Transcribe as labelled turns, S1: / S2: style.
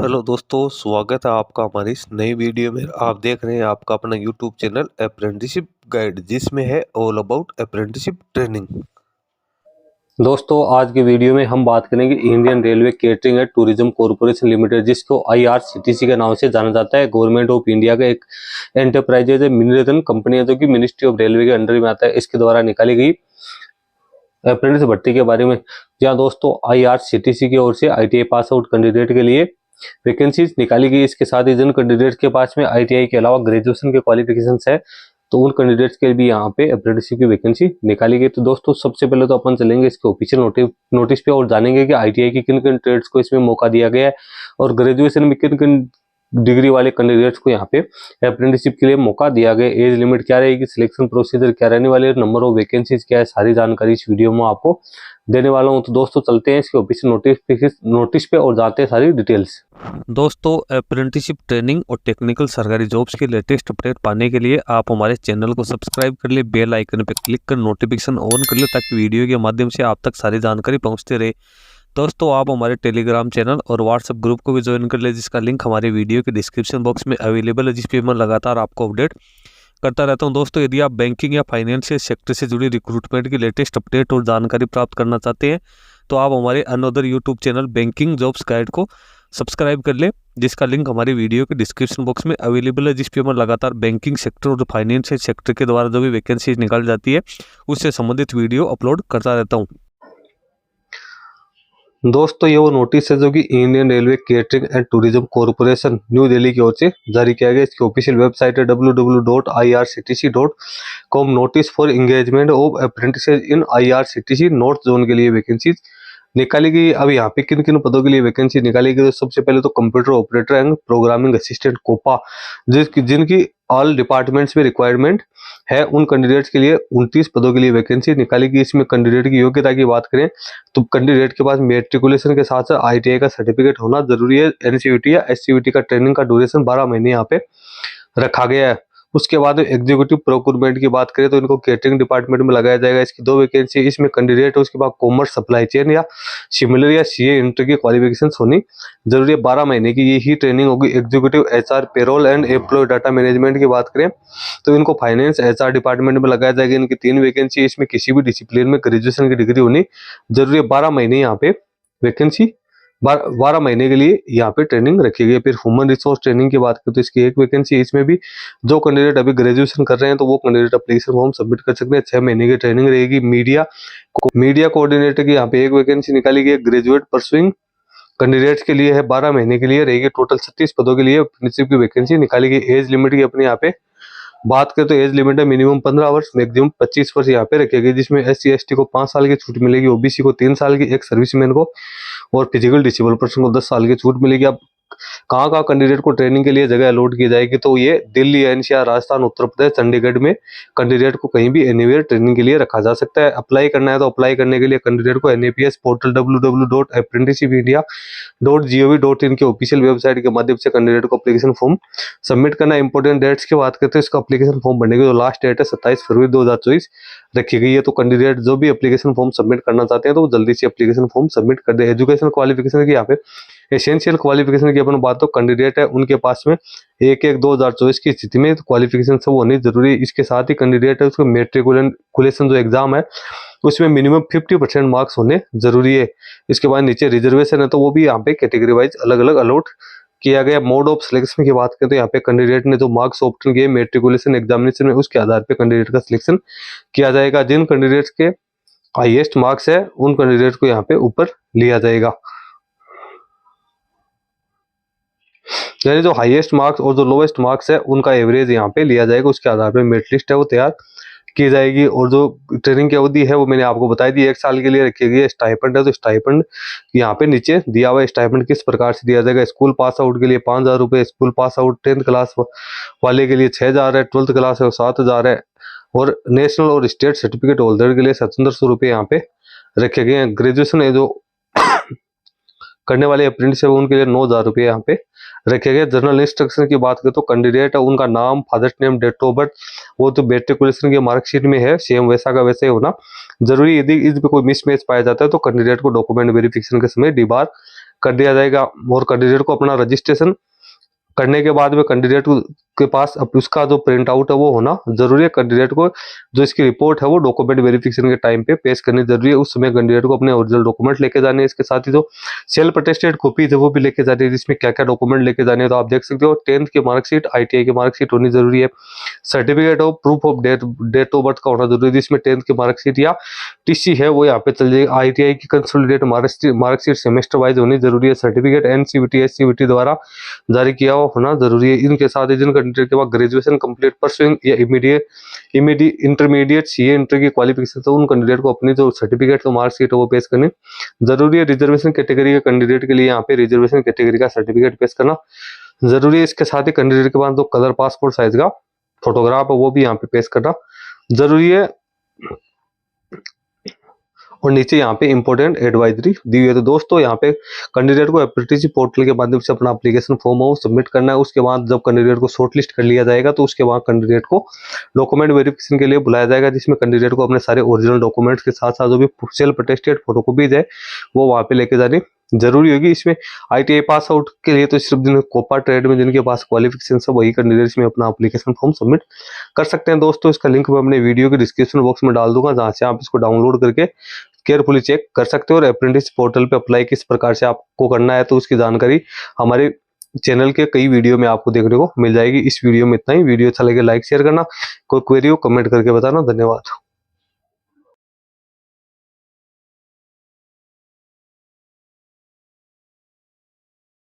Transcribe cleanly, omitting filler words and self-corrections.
S1: Hello दोस्तों, स्वागत है आपका हमारी इस नई वीडियो में। आप देख रहे हैं आपका अपना यूट्यूब चैनल अप्रेंटिसशिप गाइड, जिसमें है ऑल अबाउट अप्रेंटिसशिप ट्रेनिंग।
S2: दोस्तों आज की वीडियो में हम बात करेंगे Indian railway catering and tourism corporation limited, जिसको IRCTC के नाम से जाना जाता है। गवर्नमेंट ऑफ इंडिया का एक एंटरप्राइजेज है, मिनी कंपनी है, जो कि मिनिस्ट्री ऑफ रेलवे के अंडर में आता है। इसके द्वारा निकाली गई अप्रेंटिस भर्ती के बारे में, जहाँ दोस्तों IRCTC की ओर से ITI पास आउट कैंडिडेट के लिए वैकेंसीज निकाली गई। इसके साथ ही जिन कैंडिडेट के पास में ITI के अलावा ग्रेजुएशन के क्वालिफिकेशन है, तो उन कैंडिडेट्स के लिए भी यहाँ पे अप्रेंटिसशिप की वैकेंसी निकाली गई। तो दोस्तों सबसे पहले तो अपन चलेंगे इसके ऑफिशियल नोटिस पे और जानेंगे कि ITI की किन किन ट्रेड्स को इसमें मौका दिया गया है और ग्रेजुएशन में किन किन डिग्री वाले कैंडिडेट्स को यहाँ पे अप्रेंटिसशिप के लिए मौका दिया गया। एज लिमिट क्या रहेगी, सिलेक्शन प्रोसीजर क्या रहने वाले, नंबर ऑफ वैकेंसीज क्या है, सारी जानकारी इस वीडियो में आपको देने वाला हूँ। तो दोस्तों चलते हैं इसके ऑफिशियल नोटिस पे और जाते हैं सारी डिटेल्स।
S1: दोस्तों, अप्रेंटिसशिप ट्रेनिंग और टेक्निकल सरकारी जॉब्स के लेटेस्ट अपडेट पाने के लिए आप हमारे चैनल को सब्सक्राइब कर ले, बेल आइकन पर क्लिक कर नोटिफिकेशन ऑन कर ले, ताकि वीडियो के माध्यम से आप तक सारी जानकारी पहुँचते रहे। दोस्तों, आप हमारे टेलीग्राम चैनल और व्हाट्सएप ग्रुप को भी ज्वाइन कर ले, जिसका लिंक हमारे वीडियो के डिस्क्रिप्शन बॉक्स में अवेलेबल है, जिस पे मैं लगातार आपको अपडेट करता रहता हूं। दोस्तों, यदि आप बैंकिंग या फाइनेंशियल सेक्टर से जुड़ी रिक्रूटमेंट की लेटेस्ट अपडेट और जानकारी प्राप्त करना चाहते हैं, तो आप हमारे another YouTube channel banking jobs guide को सब्सक्राइब कर ले, जिसका लिंक हमारी वीडियो के डिस्क्रिप्शन बॉक्स में अवेलेबल है, जिस पे मैं लगातार बैंकिंग सेक्टर और फाइनेंशियल सेक्टर के द्वारा जो भी वैकेंसी निकाल जाती है, उससे संबंधित वीडियो अपलोड करता रहता हूँ।
S2: दोस्तों ये वो नोटिस है जो कि Indian railway catering and tourism corporation new Delhi की ओर से जारी किया गया। इसकी ऑफिशियल वेबसाइट है www.irctc.com। Notice for engagement of apprentices in IRCTC north zone के लिए वैकेंसीज निकाली गई। अब यहाँ पे किन किन पदों के लिए वैकेंसी निकाली गई, तो सबसे पहले तो computer operator and programming assistant COPA, जिनकी ऑल डिपार्टमेंट्स में रिक्वायरमेंट है, उन कैंडिडेट्स के लिए 29 पदों के लिए वैकेंसी निकाली गई। इसमें कैंडिडेट की योग्यता की बात करें तो कैंडिडेट के पास मेट्रिकुलेशन के साथ साथ ITI का सर्टिफिकेट होना जरूरी है। NCVT या SCVT का ट्रेनिंग का ड्यूरेशन 12 महीने यहाँ पे रखा गया है। उसके बाद एग्जीक्यूटिव प्रोक्योरमेंट की बात करें तो इनको केटरिंग डिपार्टमेंट में लगाया जाएगा। इसकी 2 वैकेंसी, इसमें कैंडिडेट है उसके बाद कॉमर्स सप्लाई चेन या सिमिलर या CA इंटर की क्वालिफिकेशन होनी जरूरी है। 12 महीने की ये ही ट्रेनिंग होगी। Executive HR payroll and employee data management की बात करें तो इनको फाइनेंस HR डिपार्टमेंट में लगाया जाएगा। इनकी 3 वैकेंसी, इसमें किसी भी डिसिप्लिन में ग्रेजुएशन की डिग्री होनी जरूरी है। 12 महीने यहाँ पे वैकेंसी, 12 महीने के लिए यहाँ पे ट्रेनिंग रखी गई है। फिर ह्यूमन रिसोर्स ट्रेनिंग की बात करें तो इसकी 1 वैकेंसी, इसमें भी जो कैंडिडेट अभी ग्रेजुएशन कर रहे हैं तो वो कैंडिडेट एप्लीकेशन फॉर्म सबमिट कर सकते हैं। 6 महीने की ट्रेनिंग रहेगी। मीडिया कोऑर्डिनेटर की यहाँ पे 1 वैकेंसी निकाली गई है। ग्रेजुएट परसुइंग कैंडिडेट्स के लिए है, 12 महीने के लिए रहेगी। टोटल 36 पदों के लिए अप्रेंटिसशिप की वैकेंसी निकाली गई। एज लिमिट की अपने यहाँ पे बात करें तो एज लिमिट है मिनिमम 15 वर्ष, मैक्सिमम 25 वर्ष यहाँ पे रखे गए, जिसमें SC ST को 5 साल की छूट मिलेगी, OBC को 3 साल की, एक सर्विसमैन को और फिजिकल डिसेबल पर्सन को 10 साल की छूट मिलेगी। अब कहाँ कहाँ कैंडिडेट को ट्रेनिंग के लिए जगह अलॉट की जाएगी, तो ये दिल्ली, NCR, राजस्थान, उत्तर प्रदेश, चंडीगढ़ में कैंडिडेट को कहीं भी एनीवेयर ट्रेनिंग के लिए रखा जा सकता है। अप्लाई करना है तो अप्लाई करने के लिए कैंडिडेट को NAPS पोर्टल www.apprenticeshipindia.gov.in के ऑफिशियल वेबसाइट के माध्यम से कैंडिडेट को एप्लीकेशन फॉर्म सबमिट करना है। इंपोर्टेंट डेट्स की बात करते हैं, इसका एप्लीकेशन फॉर्म भरने की जो लास्ट डेट है 27 फरवरी 2024 रखी गई है। तो कैंडिडेट जो भी एप्लीकेशन फॉर्म सबमिट करना चाहते हैं तो वो जल्दी से एप्लीकेशन फॉर्म सबमिट कर दे। एजुकेशन क्वालिफिकेशन की यहाँ पे एसेंशियल क्वालिफिकेशन की अपन बात तो कैंडिडेट है उनके पास में 1/1/2024 की स्थिति में क्वालिफिकेशन सब होनी जरूरी है। इसके साथ ही कैंडिडेट है उसको मेट्रिकुलेशन जो एग्जाम है उसमें मिनिमम 50% मार्क्स होने जरूरी है। इसके बाद नीचे रिजर्वेशन है तो वो भी यहाँ पे कैटेगरी वाइज अलग अलग अलॉट किया गया। मोड ऑफ सिलेक्शन की बात करें तो यहाँ पे कैंडिडेट ने जो मार्क्स ऑप्टेन किए मेट्रिकुलेशन एग्जामिनेशन में, उसके आधार पे कैंडिडेट का सिलेक्शन किया जाएगा। जिन कैंडिडेट्स के हाईएस्ट मार्क्स है उन कैंडिडेट को यहाँ पे ऊपर लिया जाएगा, यानी जो हाईएस्ट मार्क्स और जो लोवेस्ट मार्क्स है उनका एवरेज यहाँ पे लिया जाएगा। उसके आधार पे मेरिट लिस्ट है वो तैयार की जाएगी। और जो ट्रेनिंग की अवधि है वो मैंने आपको बताई दी, 1 साल के लिए रखी गई है। स्टाइपेंड है तो स्टाइपेंड यहाँ पे नीचे दिया हुआ है। स्टाइपेंड किस प्रकार से दिया जाएगा, स्कूल पास आउट के लिए 5,000 रुपये, school pass out 10th class वाले के लिए 6,000 है, 12th क्लास है 7,000 है, और नेशनल और स्टेट सर्टिफिकेट होल्डर के लिए 700 रुपये यहाँ पे रखे गए हैं। ग्रेजुएशन है जो करने वाले अप्रेंटिस है उनके लिए 9,000 रुपये यहाँ पे रखे गए। जनरल इंस्ट्रक्शन की बात करें तो कैंडिडेट है उनका नाम, father's name, date of birth वो तो मेट्रिकुलेशन की मार्कशीट में है सेम वैसा का वैसे ही होना जरूरी। यदि इस पे कोई मिसमैच पाया जाता है तो कैंडिडेट को डॉक्यूमेंट वेरिफिकेशन के समय डीबार कर दिया जाएगा। और कैंडिडेट को अपना रजिस्ट्रेशन करने के बाद में कैंडिडेट के पास अब उसका जो प्रिंट आउट है वो होना जरूरी है। कैंडिडेट को जो इसकी रिपोर्ट है वो डॉक्यूमेंट वेरिफिकेशन के टाइम पे पेश करनी जरूरी है। उस समय कैंडिडेट को अपने ओरिजिनल डॉक्यूमेंट लेके जाने हैं। इसके साथ ही जो सेल्फ अटेस्टेड कॉपी है वो भी लेके जानी है, जिसमें क्या क्या डॉक्यूमेंट लेके जाने हैं तो आप देख सकते हो। 10th की मार्कशीट, ITI की मार्कशीट होनी जरूरी है। Certificate of proof of date of birth का होना जरूरी है, जिसमें 10th की मार्कशीट या TC है वो यहाँ पे चल जाएगी। ITI की कंसोलिडेट मार्कशीट सेमेस्टर वाइज होनी जरूरी है। सर्टिफिकेट NCVT SCVT द्वारा जारी किया हुआ होना जरूरी है। इनके साथ ही जिन कैंडिडेट के बाद ग्रेजुएशन कंप्लीट परसुइंग या इमीडिएट इंटरमीडिएट CA इंटर की क्वालिफिकेशन है उन कैंडिडेट को अपनी जो सर्टिफिकेट और मार्कशीट है वो पेश करनी जरूरी है। रिजर्वेशन कैटेगरी के कैंडिडेट के लिए यहाँ पे रिजर्वेशन कैटेगरी का सर्टिफिकेट पेश करना जरूरी है। इसके साथ ही कैंडिडेट के पास जो कलर पासपोर्ट साइज का फोटोग्राफ है वो भी यहाँ पे पेश करना जरूरी है। और नीचे यहाँ पे इंपॉर्टेंट एडवाइजरी दी हुई है। तो दोस्तों यहाँ पे कैंडिडेट को एप्रेंटिसशिप पोर्टल के माध्यम से अपना एप्लीकेशन फॉर्म हो सबमिट करना है। उसके बाद जब कैंडिडेट को शॉर्टलिस्ट कर लिया जाएगा तो उसके बाद कैंडिडेट को डॉक्यूमेंट वेरिफिकेशन के लिए बुलाया जाएगा, जिसमें कैंडिडेट को अपने सारे ओरिजिनल डॉक्यूमेंट्स के साथ साथ जो भी सेल्फ अटेस्टेड फोटोकॉपीज है वो वहाँ पे लेके जानी जरूरी होगी। इसमें ITI पास आउट के लिए तो सिर्फ जिन कोपा ट्रेड में जिनके पास क्वालिफिकेशन है वही कैंडिडेट्स में अपना एप्लीकेशन फॉर्म सबमिट कर सकते हैं। दोस्तों इसका लिंक मैं अपने वीडियो के डिस्क्रिप्शन बॉक्स में डाल दूंगा, जहां से आप इसको डाउनलोड करके केयरफुली चेक कर सकते हो। और अप्रेंटिस पोर्टल पे अप्लाई किस प्रकार से आपको करना है तो उसकी जानकारी हमारे चैनल के कई वीडियो में आपको देखने को मिल जाएगी। इस वीडियो में इतना ही। वीडियो अच्छा लगे लाइक शेयर करना, कोई क्वेरी हो कमेंट करके बताना। धन्यवाद।